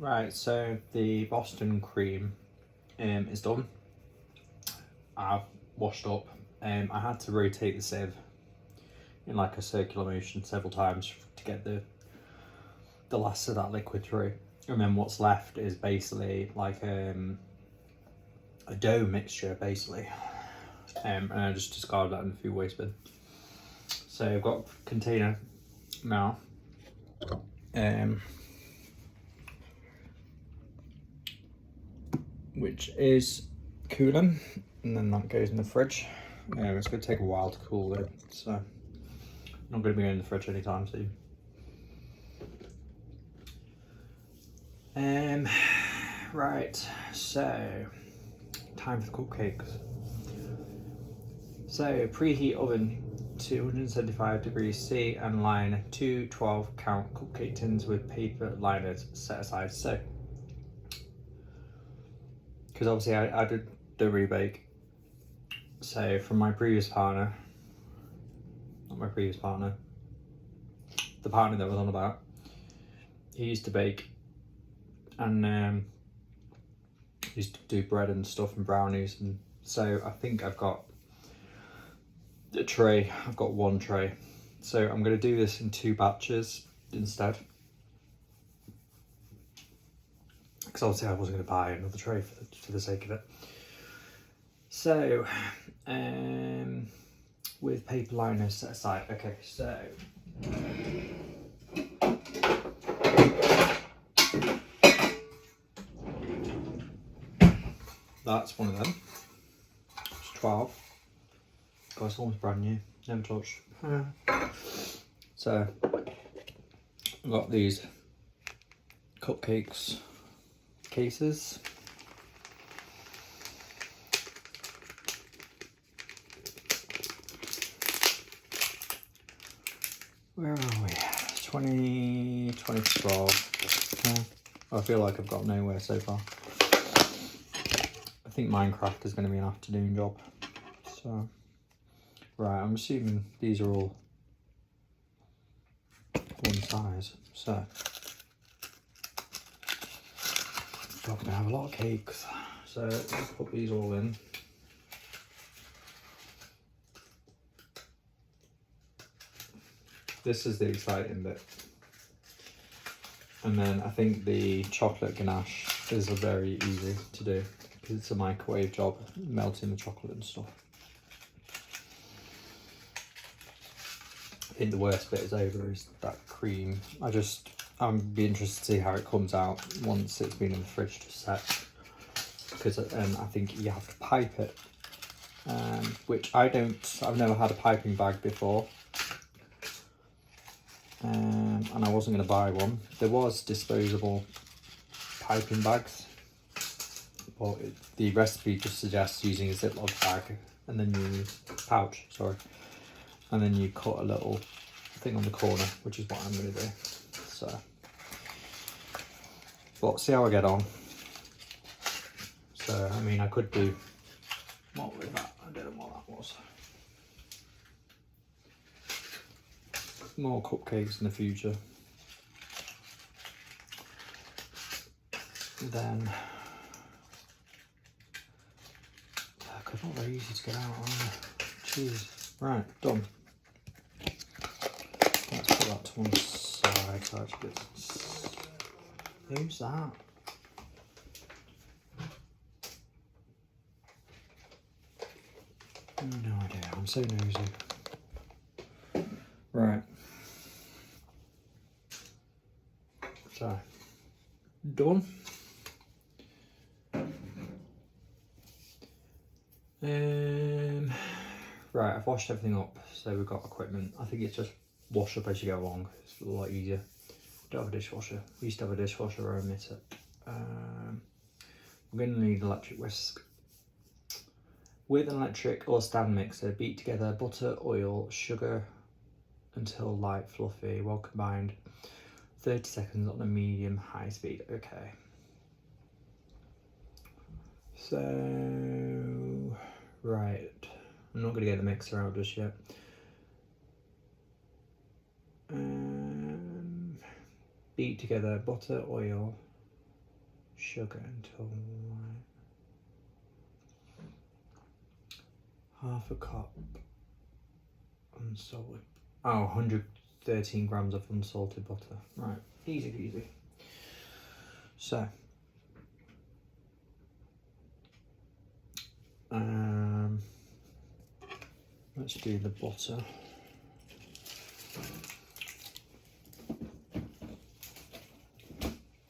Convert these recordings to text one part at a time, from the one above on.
Right, so the Boston cream is done. I've washed up. I had to rotate the sieve in like a circular motion several times to get the last of that liquid through. And then what's left is basically like a dough mixture, basically. And I just discarded that in the food waste bin. So I've got a container now. Which is cooling, and then that goes in the fridge. It's going to take a while to cool though, so I'm not going to be in the fridge anytime soon. Right, so time for the cupcakes. So preheat oven to 175 degrees C and line 2 12-count cupcake tins with paper liners set aside. So, because obviously I don't really bake. So from my previous partner, not my previous partner, the partner that was on about, he used to bake and used to do bread and stuff and brownies, and so I think I've got a tray. I've got one tray, so I'm going to do this in 2 batches instead, because obviously I wasn't going to buy another tray for the sake of it. So with paper liners set aside. Okay, so that's one of them. It's 12. God, it's almost brand new. Never touched. So I've got these cupcakes cases. Where are we? 2012. Yeah. I feel like I've got nowhere so far. I think Minecraft is going to be an afternoon job. So, right, I'm assuming these are all one size. So, I'm going to have a lot of cakes. So, let's put these all in. This is the exciting bit. And then I think the chocolate ganache is very easy to do because it's a microwave job, melting the chocolate and stuff. I think the worst bit is over, is that cream. I'm be interested to see how it comes out once it's been in the fridge to set, because I think you have to pipe it, which I've never had a piping bag before. And I wasn't going to buy one. There was disposable piping bags, but the recipe just suggests using a Ziploc bag and then and then you cut a little thing on the corner, which is what I'm going to do. So, but see how I get on. So I mean, I could do what with that. I don't know what that was. More cupcakes in the future. Then they're not very easy to get out, are they? Jeez. Right, done. Let's put that to one side. So who's that? No idea. I'm so nosy. Right. So, done. Right, I've washed everything up, so we've got equipment. I think it's just wash up as you go along. It's a lot easier. Don't have a dishwasher. We used to have a dishwasher, I admit it. We're going to need an electric whisk. With an electric or stand mixer, beat together butter, oil, sugar until light, fluffy, well combined. 30 seconds on a medium-high speed. Okay. So, right. I'm not going to get the mixer out just yet. Beat together butter, oil, sugar until white. Half a cup unsalted. Oh, 113 grams of unsalted butter. Right, easy peasy. So, let's do the butter.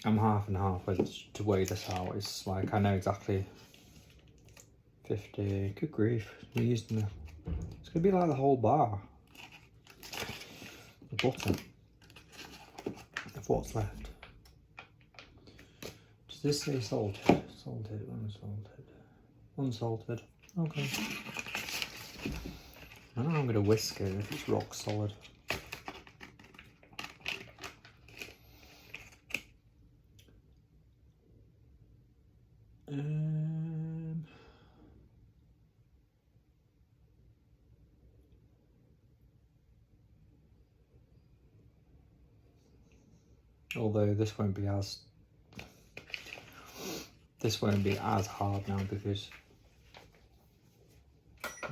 I'm half and half to weigh this out. It's like I know exactly 50. Good grief, we're using the. It's gonna be like the whole bar. The butter of what's left. Does this say salted? Salted, unsalted, unsalted. Okay. I don't know. I'm gonna whisk it if it's rock solid. Although this won't be as hard now because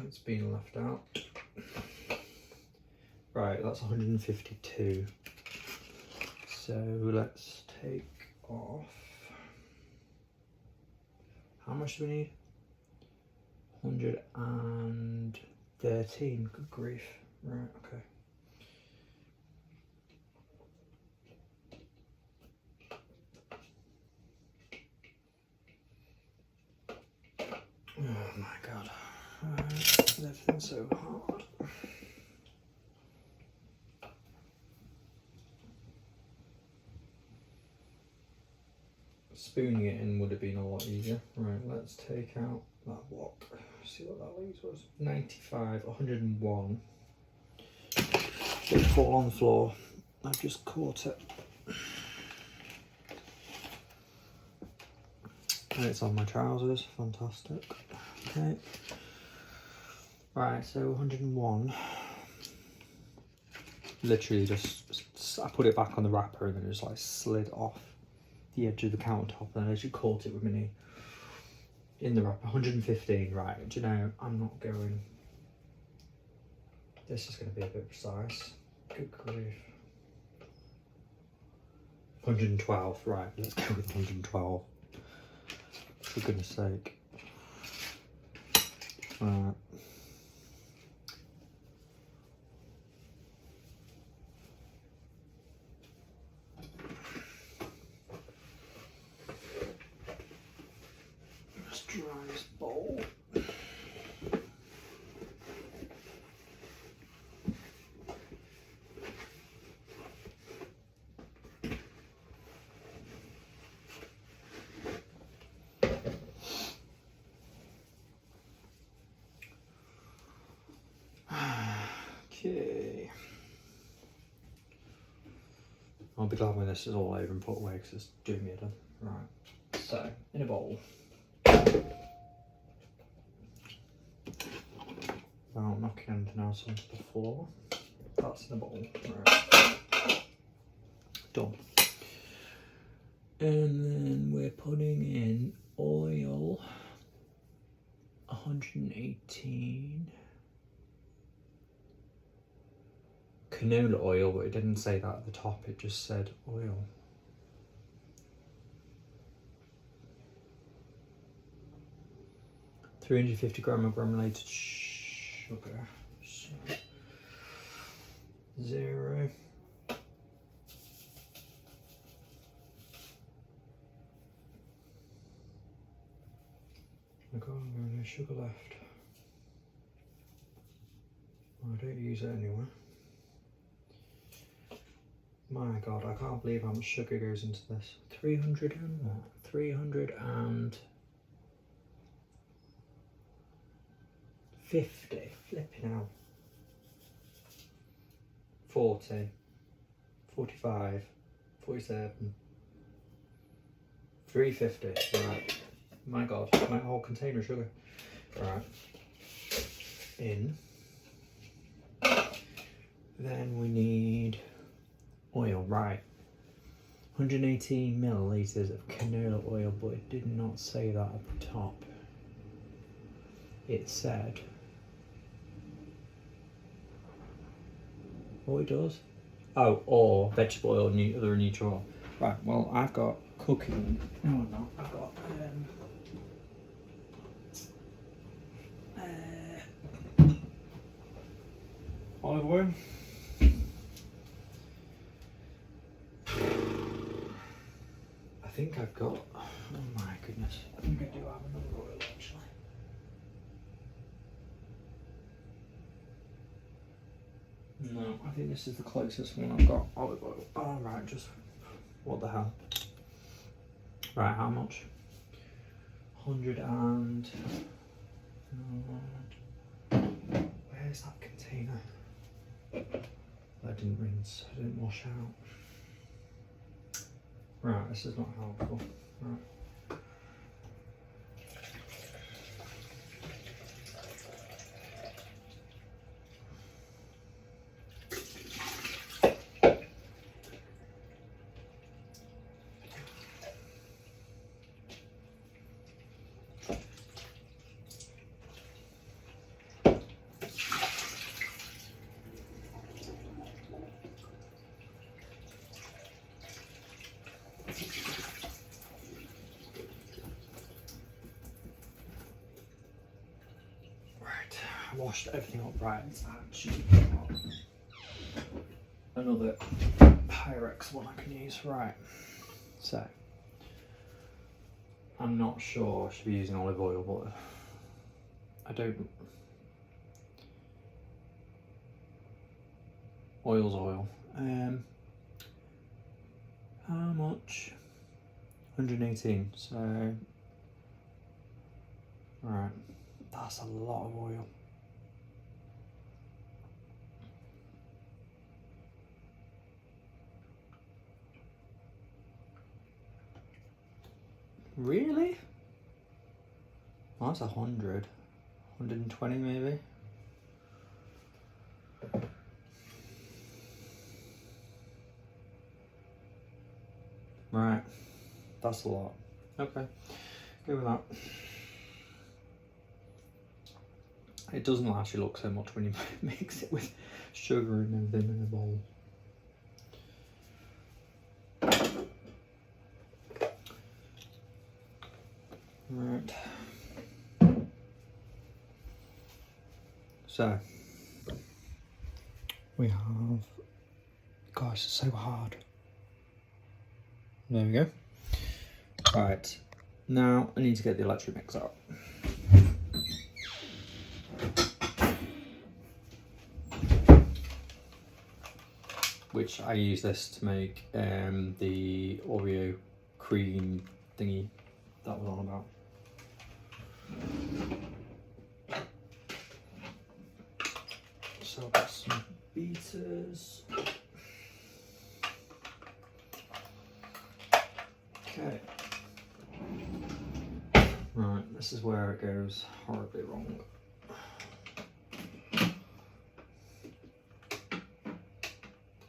it's been left out. Right, that's 152. So let's take off. How much do we need? 113. Good grief. Right, okay. Oh my god. Everything's so hard. Spooning it in would have been a lot easier. Right, let's take out that block. See what that leaves was. 95, 101. Didn't fall on the floor. I've just caught it. And it's on my trousers. Fantastic. Okay. Right, so 101. Literally just I put it back on the wrapper and then it just like slid off the edge of the countertop and I just caught it with my knee in the wrapper. 115. Right, do you know, I'm not going. This is going to be a bit precise. Good grief. 112. Right, let's go with 112. For goodness sake. Right. Let's dry this bowl. Okay. I'll be glad when this is all over and put away because it's doing me a done. Right. So, in a bowl. Without knocking anything else onto the floor. That's in a bowl. Right. Done. And then we're putting in oil. 118. Canola oil, but it didn't say that at the top, it just said oil. $350 grams of granulated sugar. So, 0. I got no sugar left. I don't use it anyway. My god, I can't believe how much sugar goes into this. 300 and what? 350. Flipping out. 40. 45. 47. 350. Right. My god, my whole container of sugar. Right. In. Then we need oil, right. 118 millilitres of canola oil, but it did not say that at the top. It said, oh, it does. Oh, or vegetable oil, other neutral oil. Right, well, I've got cooking. No, I'm not. I've got olive oil. I think I've got, oh my goodness, I think I do have another oil actually. No, I think this is the closest one I've got. Olive oil. Oh, right, just, what the hell? Right, how much? 100 and, where's that container? I didn't rinse, I didn't wash out. Right, this is not helpful. Right. I washed everything up right. It's actually got another Pyrex one I can use. Right, so I'm not sure I should be using olive oil, but I don't. Oil's oil. How much? 118. So, right, that's a lot of oil. Really? Well, that's 100. 120 maybe. Right, that's a lot. Okay, go with that. It doesn't actually look so much when you mix it with sugar and everything in a bowl. Right. So we have, gosh, it's so hard. There we go. Right, now I need to get the electric mix out. Which I use this to make the Oreo cream thingy that was on about. So I've got some beaters. Okay. Right, this is where it goes horribly wrong.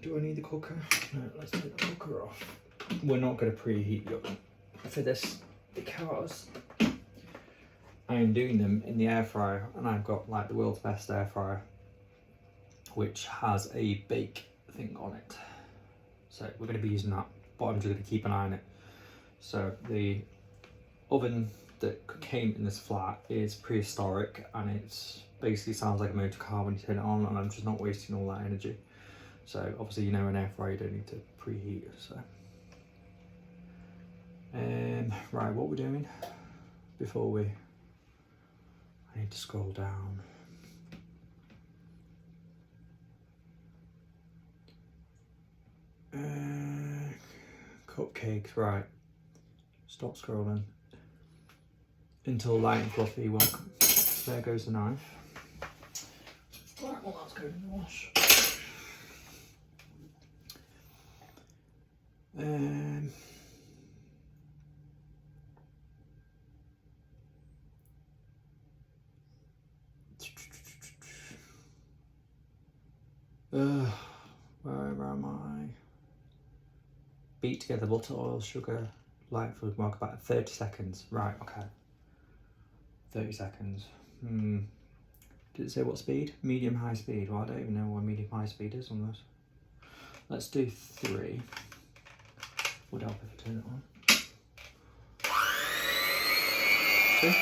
Do I need the cooker? No, let's take the cooker off. We're not going to preheat the oven for this because I am doing them in the air fryer, and I've got like the world's best air fryer, which has a bake thing on it. So we're going to be using that, but I'm just going to keep an eye on it. So the oven that came in this flat is prehistoric, and it's basically sounds like a motor car when you turn it on, and I'm just not wasting all that energy. So obviously, you know, an air fryer you don't need to preheat. So right, what we're doing before we, I need to scroll down. Cupcakes, right. Stop scrolling. Until light and fluffy, welcome. There goes the knife. Right, well that's going in the wash. Where am I? beat together butter, oil, sugar, light fluid milk about 30 seconds. Right, okay. 30 seconds. Did it say what speed? Medium, high speed. Well, I don't even know what medium, high speed is on this. Let's do 3. Would help if I turn it on. 2.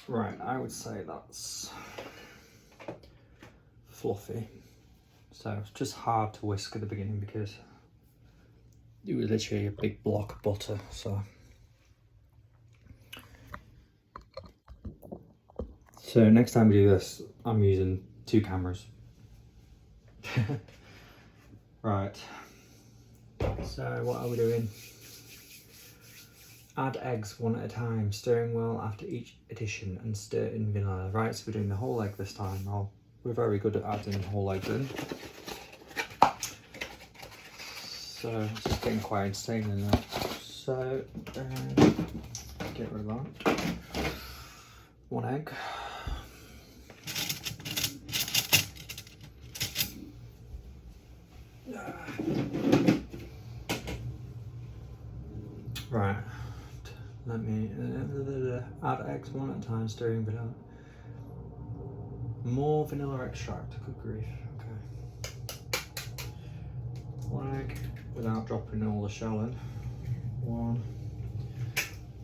Right, I would say that's fluffy. So it's just hard to whisk at the beginning because it was literally a big block of butter. So next time we do this, I'm using 2 cameras. Right. So what are we doing? Add eggs one at a time, stirring well after each addition, and stir in vanilla. Right, so we're doing the whole egg this time. We're very good at adding whole eggs in. So it's just getting quite entertaining now. So get rid of that. 1 egg. Right. Let me add eggs one at a time, stirring vanilla. More vanilla extract. Good grief. Okay. 1 egg without dropping all the shell in. 1.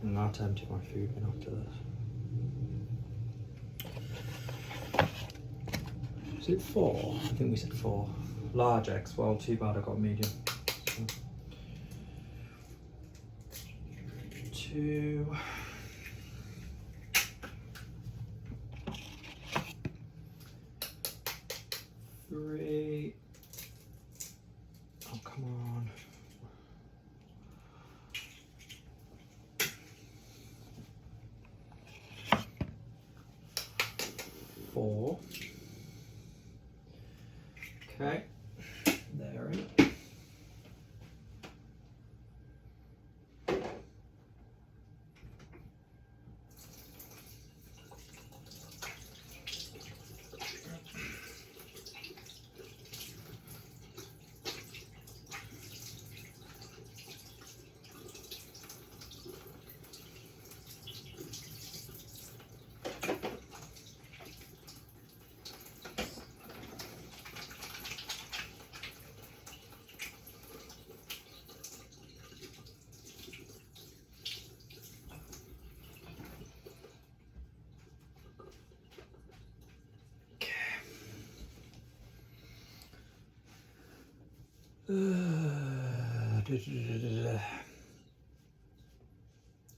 And I'll empty my food bin after this. Is it 4? I think we said 4. Large eggs. Well, too bad I got medium. 2. 3. Oh, come on. 4. Okay. There we go.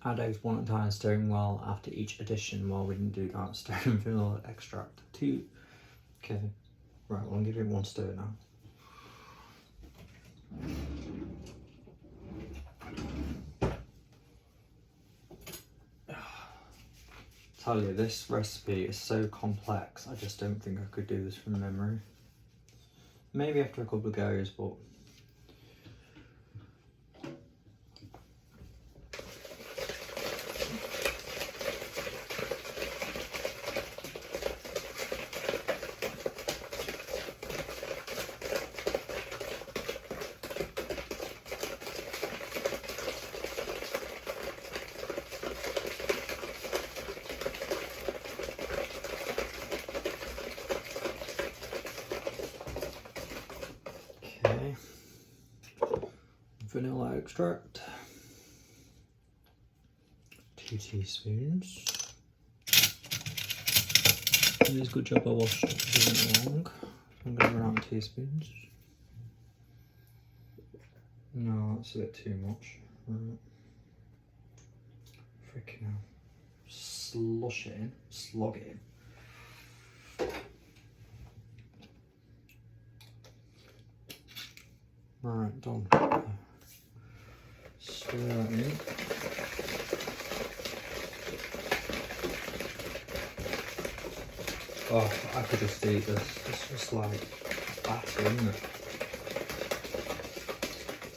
Add eggs one at a time, stirring well after each addition. Well, we didn't do that. Stirring vanilla extract. 2. Okay. Right, well, I'll give it 1 stir now. Tell you, this recipe is so complex. I just don't think I could do this from memory. Maybe after a couple of goes, but vanilla extract, 2 teaspoons. It is a good job I washed it long. I'm going to run out of teaspoons. No, that's a bit too much. Right. Freaking hell. Slush it in, slog it in. Right, done. Stir that in. Oh, I could just eat this. It's just like batter, isn't it?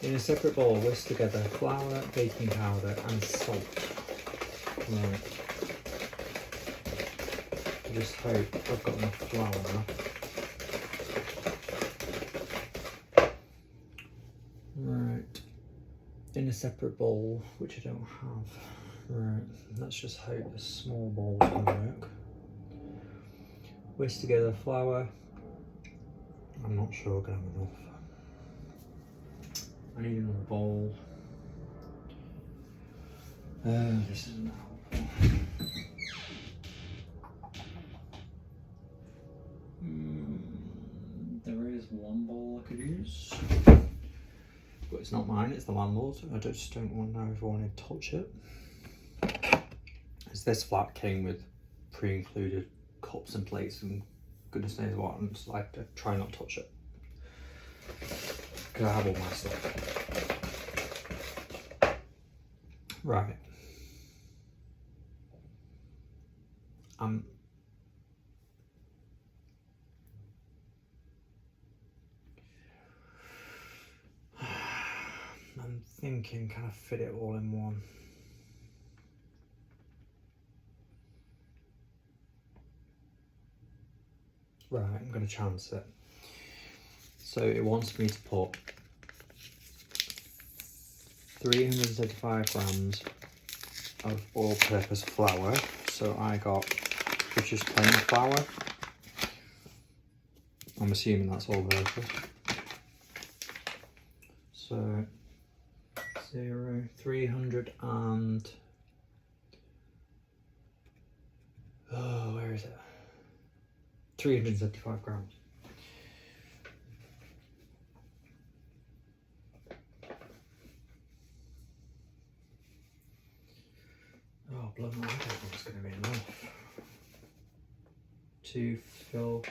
In a separate bowl, whisk together flour, baking powder and salt. Right. I just hope I've got enough flour now. Right. In a separate bowl, which I don't have. Right. Let's just hope this small bowl can work. Whisk together flour. I'm not sure I'm going to have enough. I need another bowl. This isn't helpful. There is one bowl I could use, but it's not mine, it's the landlord's. I just don't want to know if I want to touch it. As this flat came with pre-included cups and plates and goodness knows what, and it's like to try not to touch it. Because I have all my stuff. Right. I'm thinking, can I fit it all in one? Right, I'm going to chance it. So it wants me to put 375 grams of all-purpose flour. So I got British plain flour. I'm assuming that's all purpose. So 300 and where is it? 375 grams. Oh, blood, I don't think it's going to be enough to fill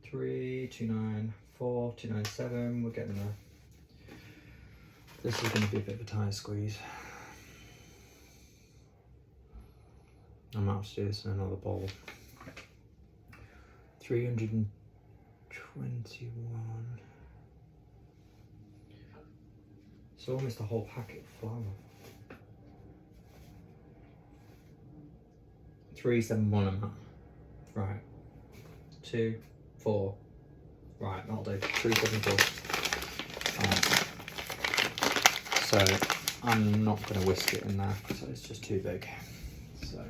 3, 294, 297. We're getting there. This is going to be a bit of a tight squeeze. I might have to do this in another bowl. 321. So almost a whole packet of flour. 371 I'm at. Right. 2, 4. Right, that'll do. 374. So I'm not going to whisk it in there because it's just too big. So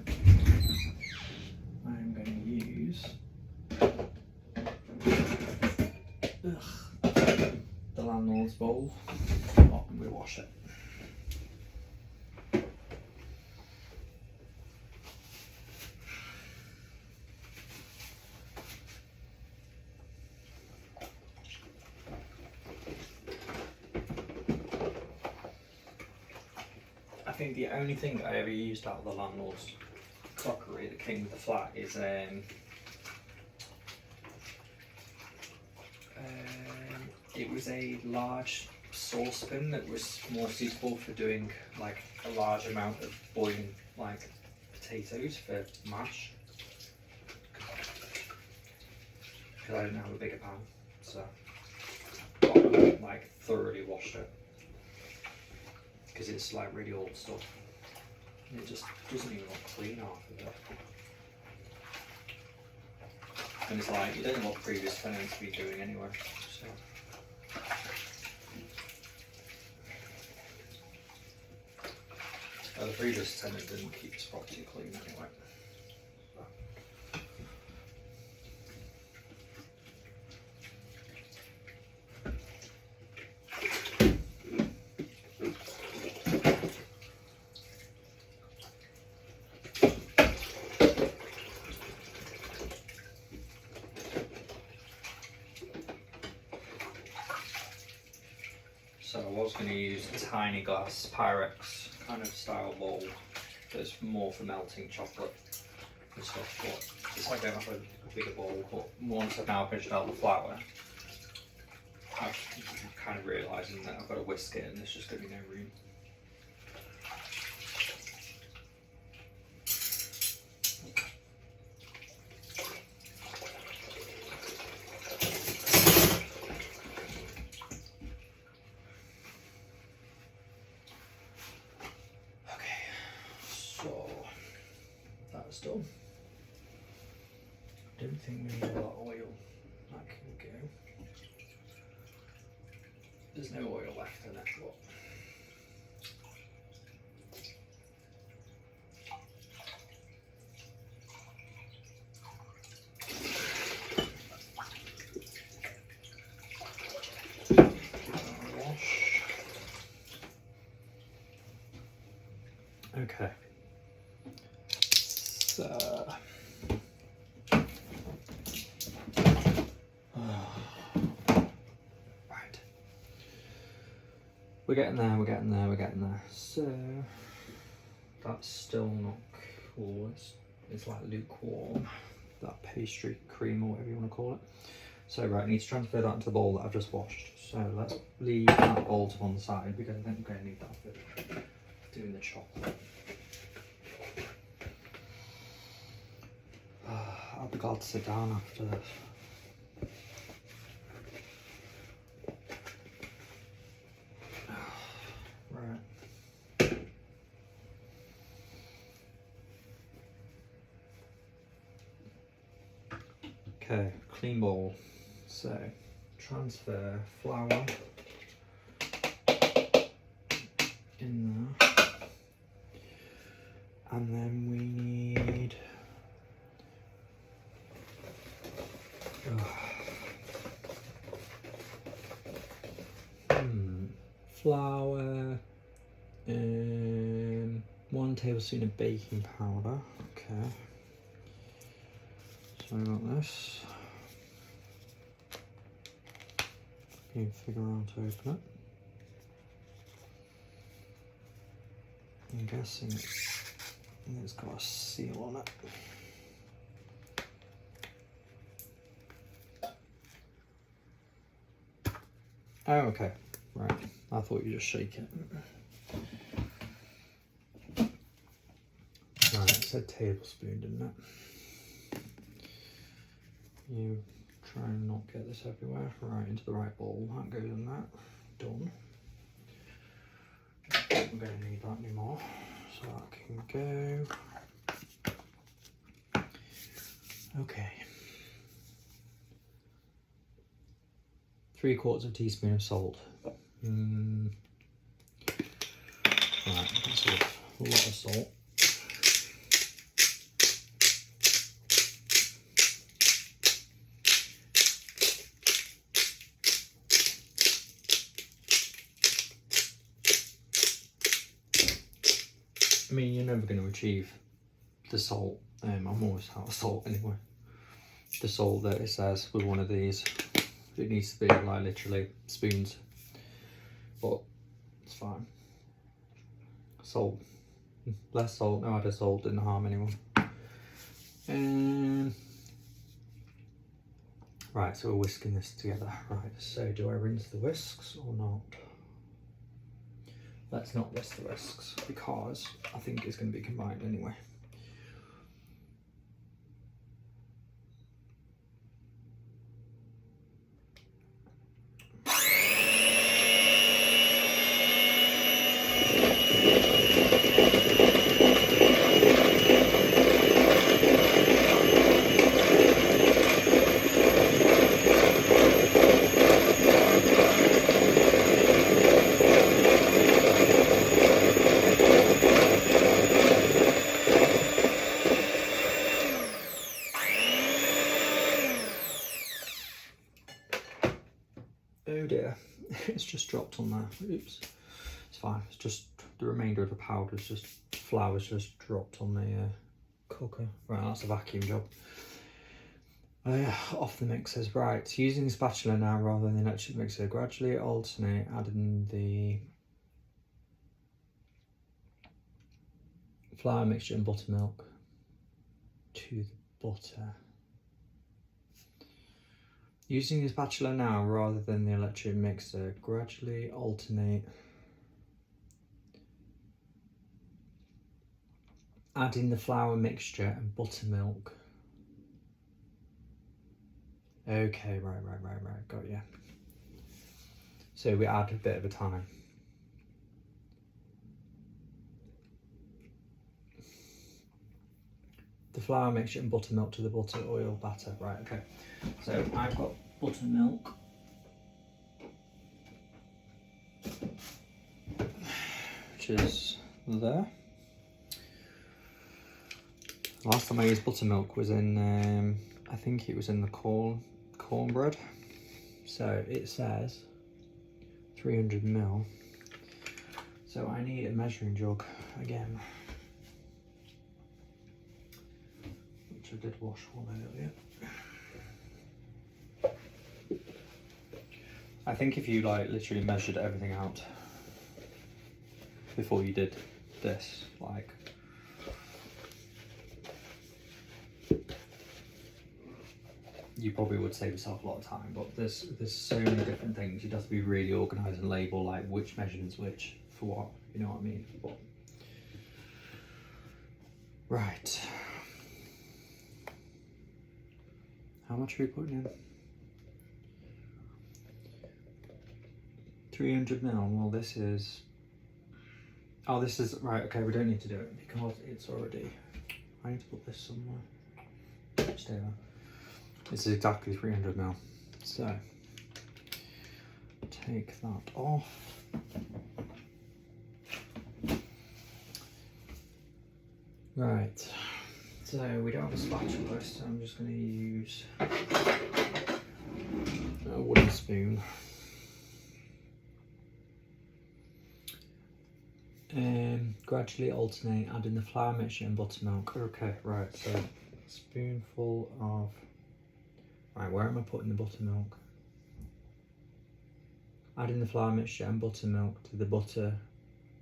I'm going to use the landlord's bowl. Oh, and we wash it. I think the only thing I ever used out of the landlord's crockery that came with the flat is it was a large saucepan that was more suitable for doing like a large amount of boiling like potatoes for mash. Because I didn't have a bigger pan, so I like thoroughly washed it. Because it's like really old stuff. It just doesn't even look clean after that. And it's like, you don't know what previous tenants been doing anyway. So. Well, the previous tenant didn't keep his property clean anyway. was going to use a tiny glass Pyrex kind of style bowl that's more for melting chocolate and stuff, but it's like I have a bigger bowl. But once I've now measured out the flour, I'm kind of realising that I've got to whisk it and there's just going to be no room. So that's done. Don't think we need a lot of oil. That can go. There's no oil left in it, but wash. Okay. So right. We're getting there. So that's still not cool. It's like lukewarm. That pastry cream or whatever you want to call it. So right, I need to transfer that into the bowl that I've just washed. So let's leave that bowl to one side because I think we're going to need that for doing the chocolate. I'll be glad to sit down after this. Right. Okay, clean bowl. So transfer flour in there, and then we need flour, 1 tablespoon of baking powder. Okay, so I got this. You can figure out to open it. I'm guessing it's got a seal on it. Oh, okay, right. I thought you just shake it. Right, it said tablespoon, didn't it? You try and not get this everywhere. Right, into the right bowl. That goes in that. Done. I'm going to need that anymore, so that can go. Okay. 3/4 teaspoon of salt. Right, that's a lot of salt. I mean, you're never going to achieve the salt. I'm always out of salt anyway. The salt that it says with one of these, it needs to be like literally spoons, but it's fine. Salt, less salt, no added salt didn't harm anyone. Right, so we're whisking this together. Right, so do I rinse the whisks or not? Let's not rinse the whisks because I think it's going to be combined anyway. Oh dear, it's just dropped on there. Oops, it's fine. It's just the remainder of the powder's just flour's just dropped on the cooker. Right, that's a vacuum job. Off the mixers, right. Using a spatula now rather than the electric mixer. Gradually alternate adding the flour mixture and buttermilk to the butter. Using the spatula now rather than the electric mixer. Gradually alternate adding the flour mixture and buttermilk. Okay, right, got you. So we add a bit of a time. The flour mixture and buttermilk to the butter oil batter. Right, okay. So I've got buttermilk. Which is there. Last time I used buttermilk was in, I think it was in the cornbread. So it says 300 ml. So I need a measuring jug again. Which I did wash one earlier. I think if you like literally measured everything out before you did this, like you probably would save yourself a lot of time, but there's so many different things. You'd have to be really organised and label like which measurements which for what, you know what I mean? But, right. How much are we putting in? 300 ml. Well, this is. Oh, this is right. Okay, we don't need to do it because it's already. I need to put this somewhere. Stay there. This is exactly 300 ml. So take that off. Right. So we don't have a spatula, so I'm just going to use a wooden spoon. Gradually alternate adding the flour mixture and buttermilk. Okay, right, so spoonful of, right, where am I putting the buttermilk? Adding the flour mixture and buttermilk to the butter.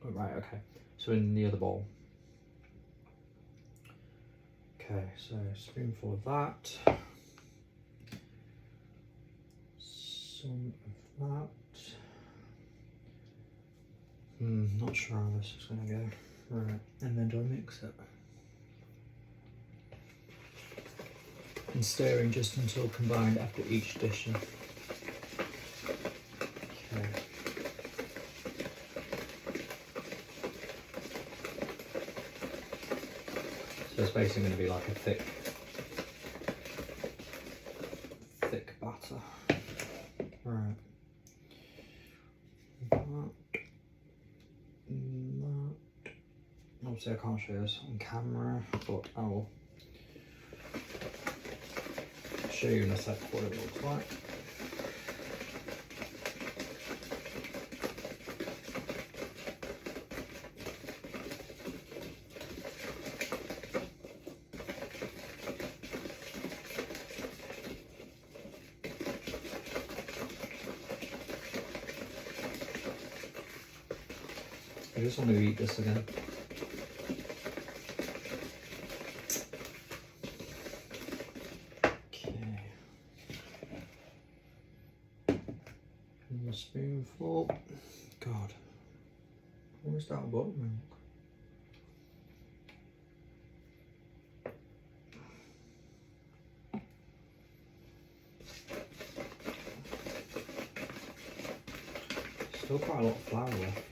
Oh, right, okay, so in the other bowl. Okay, so spoonful of that. Some of that. Not sure how this is going to go. Right, and then do I mix it? And stirring just until combined after each addition. Okay. So it's basically going to be like a thick batter. Right. Obviously I can't show this on camera, but I will show you in a sec what it looks like. I just want to eat this again. A spoonful. God, where's that buttermilk? Still quite a lot of flour left.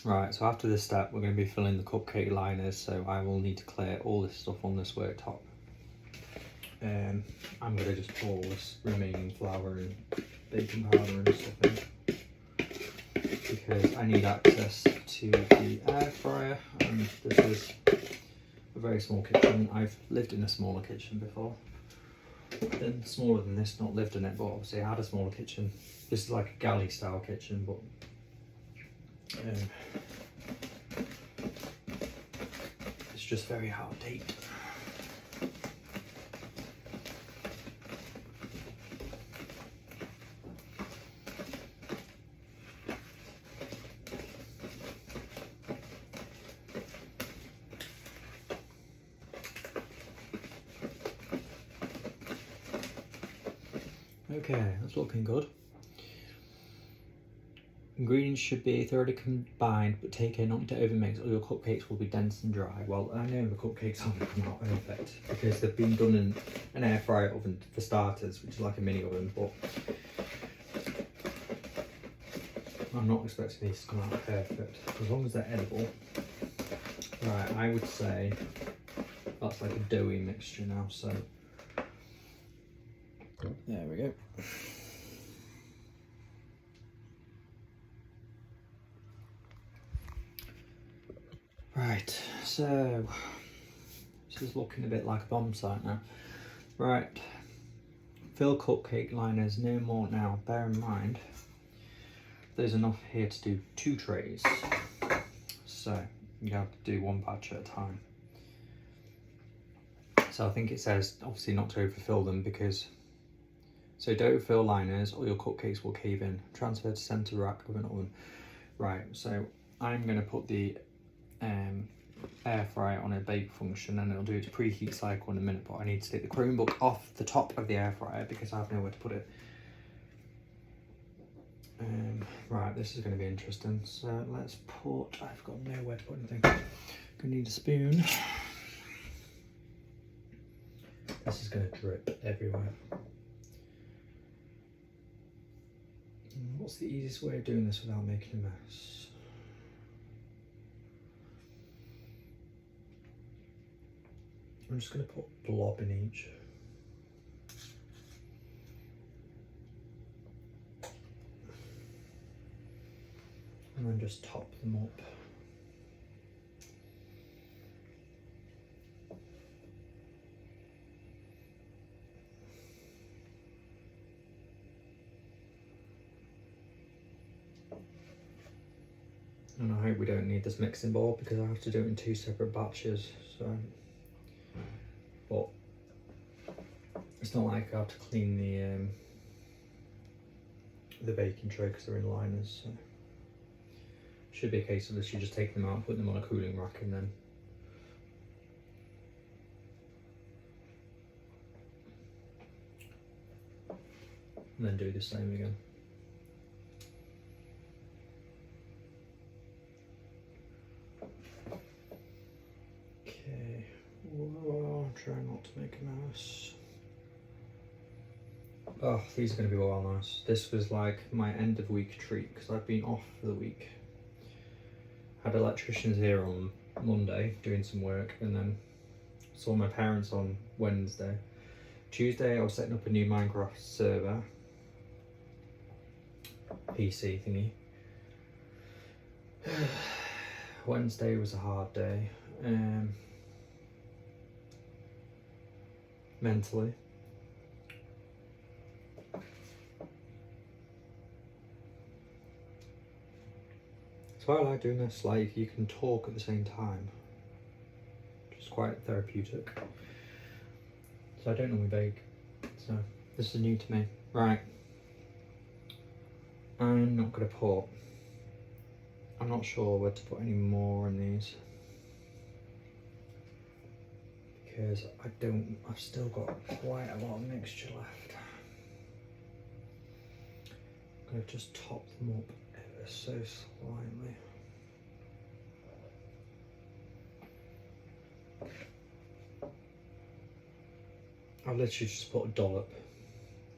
Right, so after this step we're going to be filling the cupcake liners, so I will need to clear all this stuff on this worktop. I'm going to just pour this remaining flour and baking powder and stuff in, because I need access to the air fryer, and this is a very small kitchen. I've lived in a smaller kitchen before. Then smaller than this, not lived in it, but obviously I had a smaller kitchen. This is like a galley style kitchen, but it's just very out of date. Okay, that's looking good. Ingredients should be thoroughly combined, but take care not to overmix or your cupcakes will be dense and dry. Well, I know the cupcakes aren't come out perfect because they've been done in an air fryer oven for starters, which is like a mini oven, but I'm not expecting these to come out perfect, as long as they're edible. Right, I would say that's like a doughy mixture now, so there we go. Right, so this is looking a bit like a bomb site now. Right, fill cupcake liners no more now. Bear in mind, there's enough here to do 2 trays. So you have to do 1 batch at a time. So I think it says obviously not to overfill them because, so don't fill liners or your cupcakes will cave in. Transfer to centre rack of an oven. Right, so I'm going to put the air fryer on a bake function and it'll do its preheat cycle in a minute, but I need to take the Chromebook off the top of the air fryer because I have nowhere to put it. Right, this is going to be interesting. So let's put, I've got nowhere to put anything. Gonna need a spoon. This is going to drip everywhere. What's the easiest way of doing this without making a mess? I'm just going to put a blob in each. And then just top them up. And I hope we don't need this mixing bowl because I have to do it in 2 separate batches. So, but it's not like I have to clean the baking tray because they're in liners. So. Should be a case of literally just taking them out, putting them on a cooling rack, and then do the same again. Okay, whoa, try not to make a mess. Oh, these are going to be well nice. This was like my end of week treat because I've been off for the week. Had electricians here on Monday doing some work, and then saw my parents on Wednesday. Tuesday I was setting up a new Minecraft server, PC thingy. Wednesday was a hard day, mentally. So I like doing this, like you can talk at the same time, which is quite therapeutic. So I don't normally bake, so this is new to me. Right, I'm not going to put, I'm not sure where to put any more in these because I've still got quite a lot of mixture left. I'm going to just top them up ever so slightly. I've literally just put a dollop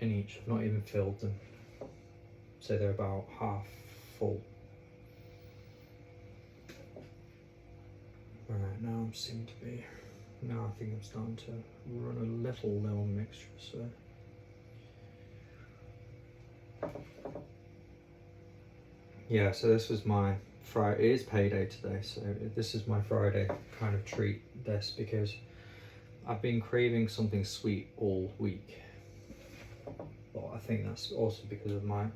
in each, I've not even filled them. So they're about half full. Right, now I seem to be, now I think I'm starting to run a little low on mixture, so. Yeah, so this was my Friday. It is payday today, so this is my Friday kind of treat. This because I've been craving something sweet all week. But I think that's also because of my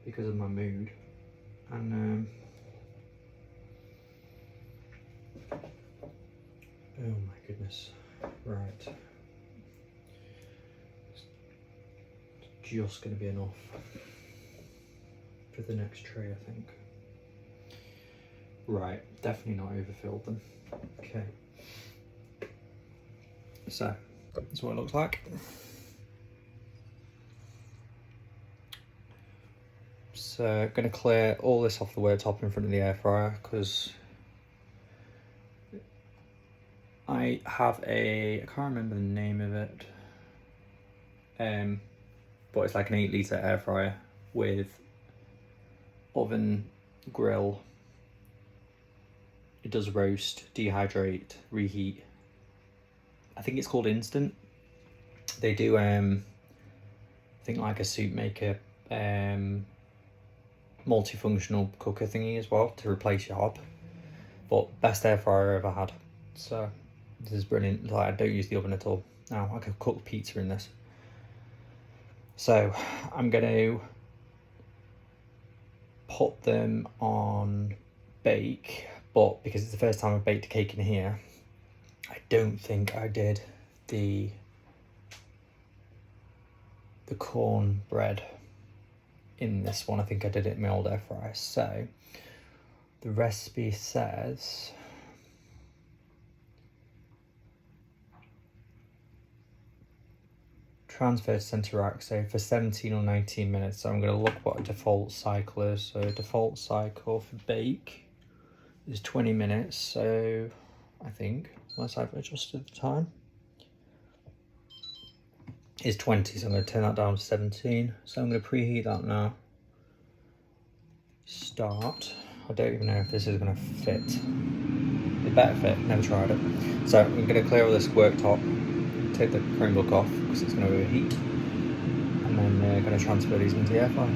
mood, and oh my goodness, right. It's just going to be enough for the next tray, I think. Right, definitely not overfilled them. Okay. So, that's what it looks like. So, going to clear all this off the worktop in front of the air fryer because I have I can't remember the name of it, but it's like an 8 litre air fryer with oven, grill. It does roast, dehydrate, reheat. I think it's called Instant. They do I think like a soup maker, multifunctional cooker thingy as well to replace your hob. But best air fryer I ever had. So this is brilliant. Like, I don't use the oven at all. Now I could cook pizza in this. So I'm going to put them on bake, but because it's the first time I've baked a cake in here, I don't think I did the cornbread in this one. I think I did it in my old air fryer. So the recipe says transfer to center rack, so for 17 or 19 minutes. So I'm going to look what a default cycle is. So a default cycle for bake is 20 minutes. So I think, unless I've adjusted the time, is 20. So I'm going to turn that down to 17. So I'm going to preheat that now. Start. I don't even know if this is going to fit. It better fit, never tried it. So I'm going to clear all this worktop, take the Chromebook off because it's going to overheat, and then going to transfer these into the air fryer.